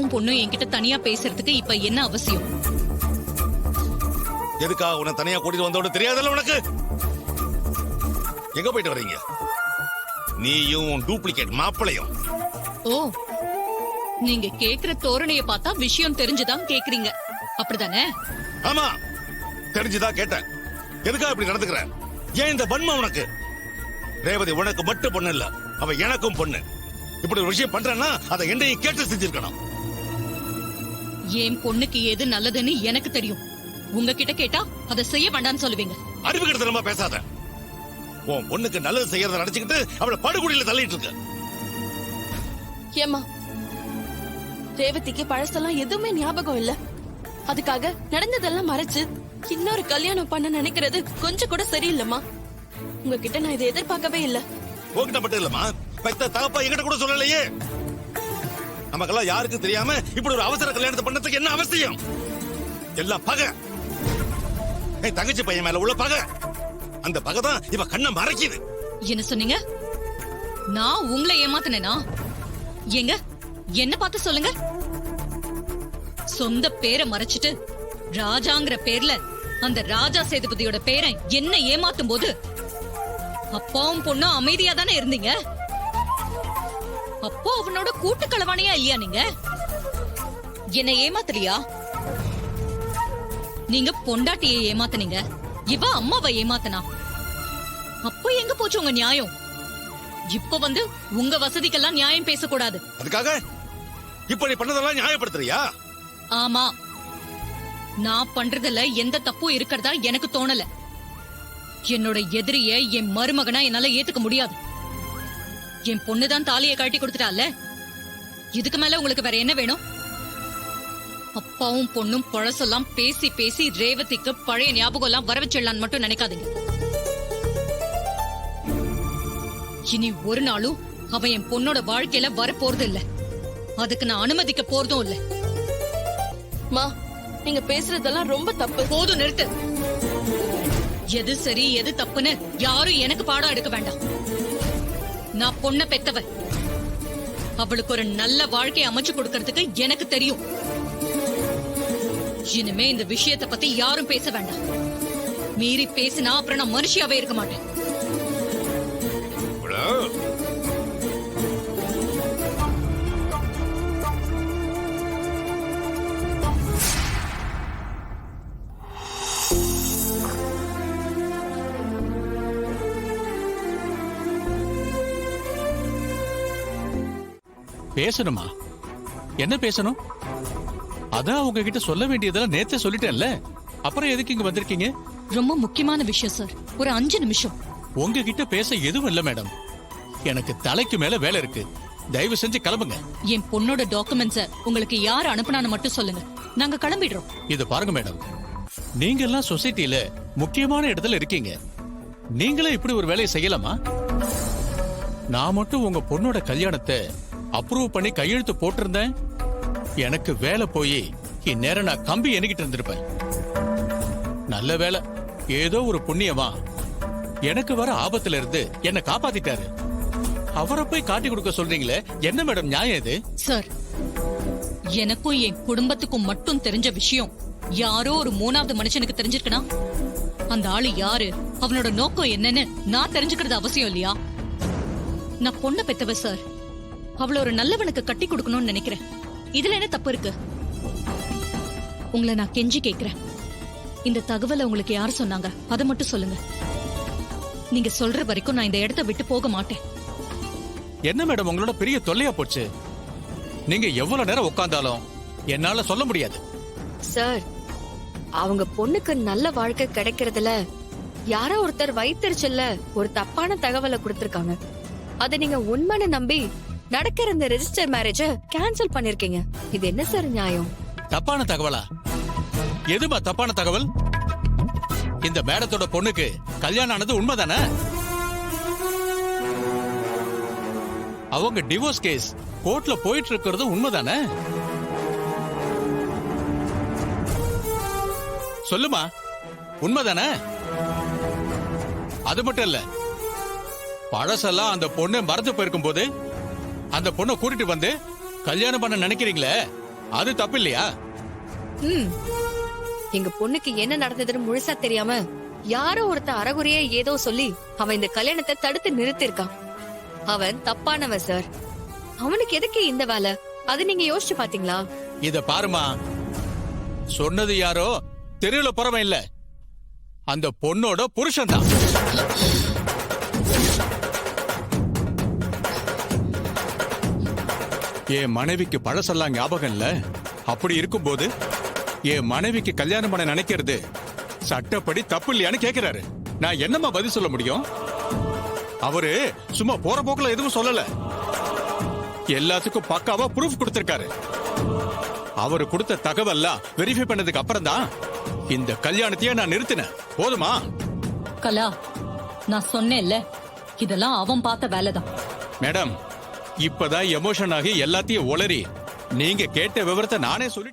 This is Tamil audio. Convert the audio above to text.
அப்பாவும் பொண்ணும் என்கிட்ட தனியா பேசுறதுக்கு இப்ப என்ன அவசியம்? எதுக்கா உன்னை தனியா கூட்டிட்டு வந்தோட தெரியாதல்ல உனக்கு? எங்க போயிட்டு வர்றீங்க? நீயும் டூப்ளிகேட் மாப்பிளையும். ஓ, நீங்க கேக்குற தோரணைய பார்த்தா விஷயம் தெரிஞ்சுதான் கேக்குறீங்க, அப்படிதானே? ஆமா, தெரிஞ்சுதான் கேட்டேன். எதுக்கா இப்படி நடந்துக்கிற? ஏன் இந்த வன்மை உனக்கு? ரேவதி உனக்கு மட்டும் பொண்ணு இல்ல, அவ எனக்கும் பொண்ணு. இப்படி ஒரு விஷயம் பண்றேன்னா அதை என்னையும் கேட்டு செஞ்சிருக்கணும். என் பொண்ணுக்கு எது நல்லதுன்னு எனக்கு தெரியும். உங்ககிட்ட கேட்டா அதை செய்ய வேண்டாம்னு சொல்லுவீங்க. அறிவு கிட்ட பேசாத. உன் பொண்ணுக்கு நல்லது செய்யறத நினைச்சுக்கிட்டு அவளை படுகுடியில தள்ளிட்டு இருக்க. ஏமா, ரேவதிக்கு பழசெல்லாம் எதுவுமே ஞாபகம் இல்ல. அதுக்காக நடந்ததெல்லாம் மறைச்சு இன்னொரு கல்யாணம் பண்ண நினைக்கிறது கொஞ்சம் கூட சரியில்லைம்மா. உங்ககிட்ட நான் இதை எதிர்பார்க்கவே இல்ல. உங்ககிட்ட மட்டும் இல்லம்மா, பெத்த தகப்பா என்கிட்ட கூட சொல்லலையே. நமக்கெல்லாம் யாருக்கு தெரியாம இப்படி ஒரு அவசர கல்யாணத்தை பண்ணதுக்கு என்ன அவசியம்? எல்லாம் பகை. என் தங்கச்சி பையன் மேல உள்ள பகை. அந்த பகை தான் இவ கண்ணை மறைக்குது. என்ன சொன்னீங்க? நான் உங்களை ஏமாத்தினேனா? எங்க என்ன பார்த்து சொல்லுங்க. சொந்த பேரை மறைச்சிட்டு ராஜாங்கிற பேர்ல அந்த ராஜா சேதுபதியோட பேரை என்ன ஏமாத்தும் போது அப்பாவும் பொண்ணும் அமைதியா தானே இருந்தீங்க. அப்போ அவனோட கூட்டு களவாணியா இல்லையா நீங்க? என்ன ஏமாத்துறியா? நீங்க பொண்டாட்டியை ஏமாத்துனீங்க, இவ அம்மாவை ஏமாத்தனா. அப்போ எங்க போச்சு உங்க நியாயம்? இப்ப வந்து உங்க வசதிக்கெல்லாம் நியாயம் பேசக்கூடாது. அதுக்காக இப்படி பண்ணதெல்லாம் நியாயப்படுத்துறியா? ஆமா, நான் பண்றதுல எந்த தப்பும் இருக்கிறதா எனக்கு தோணல. என்னோட எதிரிய என் மருமகனா என்னால ஏத்துக்க முடியாது. என் பொண்ணுதான் தாலியை கழட்டி கொடுத்துட்டால, இதுக்கு மேல உங்களுக்கு வேற என்ன வேணும்? அப்பாவும் பொண்ணும் பழசெல்லாம் பேசி பேசி ரேவதிக்கு பழைய ஞாபகம் எல்லாம் வர வச்சிடலான்னு மட்டும் நினைக்காதீங்க. இனி ஒரு நாளும் அவன் என் பொண்ணோட வாழ்க்கையில வர போறது இல்ல. அதுக்கு நான் அனுமதிக்க போறதும் இல்ல. மா, நீங்க பேசுறதெல்லாம் ரொம்ப தப்பு. போதும், நிறுத்து. எது சரி எது தப்புன்னு யாரும் எனக்கு பாடம் எடுக்க வேண்டாம். நான் பொண்ண பெத்தவ. அவளுக்கு ஒரு நல்ல வாழ்க்கையை அமைச்சு கொடுக்கறதுக்கு எனக்கு தெரியும். இனிமே இந்த விஷயத்தை பத்தி யாரும் பேச வேண்டாம். மீறி பேசினா அப்புறம் நான் மனுஷியாவே இருக்க மாட்டேன். பேசணுமா? என்ன பேசணும்? அதான் உங்ககிட்ட சொல்ல வேண்டியதெல்லாம் நேத்தே சொல்லிட்டேன்ல, அப்புறம் எதுக்கு இங்க வந்திருக்கீங்க? ரொம்ப முக்கியமான விஷயம் சார், ஒரு 5 நிமிஷம். உங்ககிட்ட பேச எதுவும் இல்ல மேடம். எனக்கு தலைக்கு மேல வேலை இருக்கு. தயவு செஞ்சு கிளம்புங்க. என் பொண்ணோட டாக்குமெண்ட்ஸ உங்களுக்கு யார் அனுப்புனான்னு மட்டும் சொல்லுங்க, நாங்க கிளம்பிடுறோம். இது பாருங்க மேடம், நீங்க எல்லாம் சொசைட்டில முக்கியமான இடத்துல இருக்கீங்க. நீங்களே இப்படி ஒரு வேலையை செய்யலாமா? நான் மட்டும் உங்க பொண்ணோட கல்யாணத்தை அப்ரூவ் பண்ணி கையெழுத்து போட்டிருந்தேன், எனக்கு வேலை போய் இந்நேரம் நான் கம்பி எண்ணிக்கிட்டு இருந்திருப்பேன். நல்ல வேலை, ஏதோ ஒரு புண்ணியமா எனக்கு வர ஆபத்துல இருந்து என்ன காப்பாத்திட்டாரு. அவரை போய் காட்டி கொடுக்க சொல்றீங்களே, என்ன மேடம் நியாயம் இது? சார், எனக்கும் என் குடும்பத்துக்கும் மட்டும் தெரிஞ்ச விஷயம் யாரோ ஒரு 3வது மனுஷனுக்கு தெரிஞ்சிருக்கனா, அந்த ஆளு யாரு, அவனோட நோக்கம் என்னன்னு நான் தெரிஞ்சுக்கிறது அவசியம் இல்லையா? நான் பொண்ண பெத்தவ சார், அவள ஒரு நல்லவனுக்கு கட்டி கொடுக்கணும்னு நினைக்கிறேன். இதுல என்ன தப்பு இருக்கு? உங்களை நான் கெஞ்சி கேக்குறேன், இந்த தகவலை உங்களுக்கு யார் சொன்னாங்க அதை மட்டும் சொல்லுங்க. நீங்க சொல்ற வரைக்கும் நான் இந்த இடத்தை விட்டு போக மாட்டேன். என்ன மேடம் உங்களோட பெரிய தொல்லையா போச்சு? நீங்க எவ்வளவு நேரம் உட்கார்ந்தாலும் என்னால சொல்ல முடியாது. சார், அவங்க பொண்ணுக்கு நல்ல வாழ்க்கை கிடைக்கிறதுல யாரோ ஒருத்தர் வைத்தறிச்சல்ல ஒரு தப்பான தகவலை கொடுத்திருக்காங்க. அதை நீங்க உண்மைன்னு நம்பி நடக்கிற இந்த ரெஜிஸ்டர் மேரேஜ கேன்சல் பண்ணிருக்கீங்க. இது என்ன சார் நியாயம்? தப்பான தகவலா? எதுமா தப்பான தகவல்? இந்த மேடத்தோட பொண்ணுக்கு கல்யாணம் ஆனது உண்மைதானே? அவங்க டிவோர்ஸ் கேஸ் கோர்ட்ல போயிட்டு இருக்கிறது உண்மைதானே? சொல்லுமா, உண்மைதானே? அது மட்டும் இல்ல, பழசெல்லாம் அந்த பொண்ணு மறந்து போயிருக்கும் போது அந்த பொண்ணை கூட்டிட்டு வந்து கல்யாணம் பண்ண நினைக்கிறீங்களே, அது தப்பு இல்லையா? ம். எங்க பொண்ணுக்கு என்ன நடந்ததுன்னு முழுசா தெரியாம யாரோ ஒருத்த அறகுறையா ஏதோ சொல்லி அவன் இந்த கல்யாணத்தை தடுத்து நிறுத்திருக்கான். அவன் தப்பானவன் சார். அவனுக்கு எதுக்கு இந்த வேலை? அது நீங்க யோசிச்சு பாத்தீங்களா? இத பாருமா, சொன்னது யாரோ தெருவுல போறவன் இல்ல, அந்த பொண்ணோட புருஷன் தான். என் மனைவிக்கு பழசெல்லாம் ஞாபகம் இல்ல. அப்படி இருக்கும்போது என் மனைவிக்கு கல்யாணம் பண்ண நினைக்கிறது சட்டப்படி தப்பு இல்லையான்னு கேக்குறாரு. நான் என்னமா பதில் சொல்ல முடியும்? அவரு சும்மா போற போக்குல எதுவும் சொல்லல, எல்லாத்துக்கும் பக்காவா ப்ரூஃப் கொடுத்திருக்காரு. அவரு கொடுத்த தகவல்லாம் வெரிஃபை பண்ணதுக்கு அப்புறம் தான் இந்த கல்யாணத்தையே நான் நிறுத்தினேன். போதுமா? கலா, நான் சொன்னேன்ல, இதெல்லாம் அவன் பார்த்த வேலைதான். மேடம், இப்பதான் எமோஷன் ஆகி எல்லாத்தையும் உளறி நீங்க கேட்ட விவரத்தை நானே சொல்லி